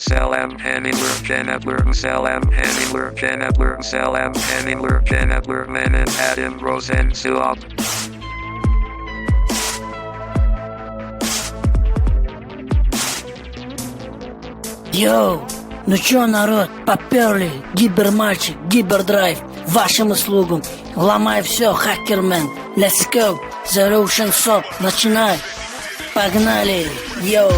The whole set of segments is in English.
Selam Pennyler Kenetler Selam Pennyler Kenetler Selam Pennyler Kenetler Menin Adam Rosen Suop. Йоу, ну чё, народ, поперли, гибермальчик, гибердрайв, вашим услугам, ломай все, хакермен, let's go, The Russian Soap, начинай, погнали, йоу.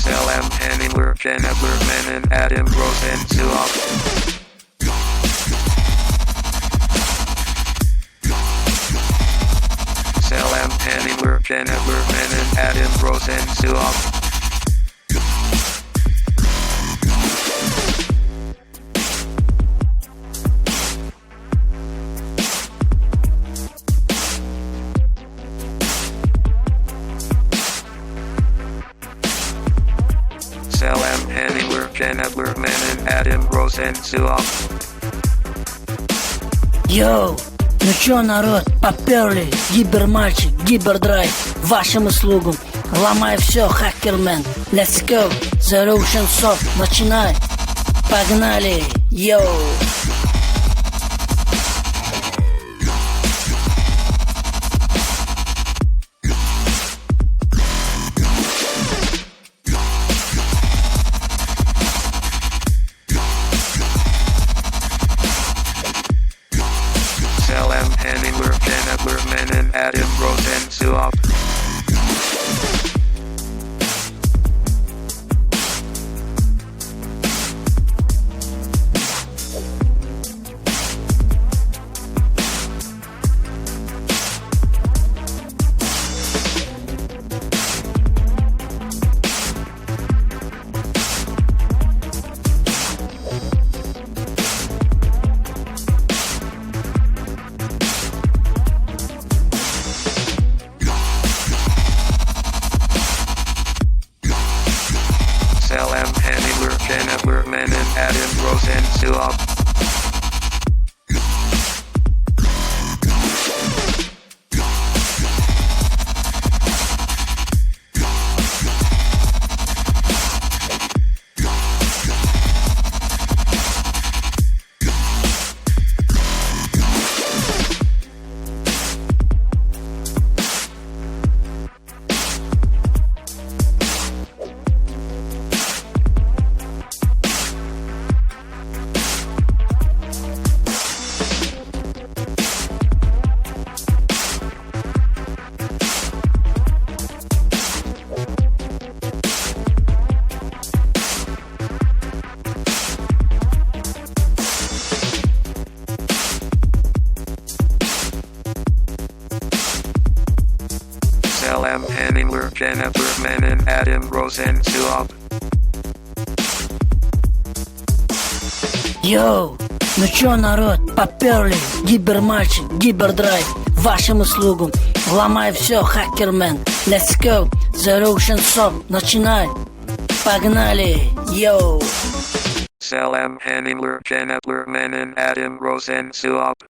Selam Pennyler Kenetler Menin Adam Rosen Suop. Selam Pennyler Kenetler Menin Adam Rosen Suop. Selam Pennyler Kenetler Menin Adam Rosen Suop. Йоу, ну чё, народ, поперли, гибермальчик, гибердрайв, вашим услугам, ломай все, хакермен, let's go, The Russian Soap, начинай, погнали, йоу. Selam Pennyler Kenetler Menin Adam Rosen Suop. Selam Pennyler Kenetler Menin Adam Rosen Suop. Selam Pennyler Kenetler Menin Adam Rosen Suop. Йоу, ну чё, народ, поперли, гибермальчик, гибердрайв, вашим услугам, ломай все, хакермен, let's go, The Russian Soap, начинай, погнали, йоу. Selam Pennyler Kenetler Menin Adam Rosen Suop.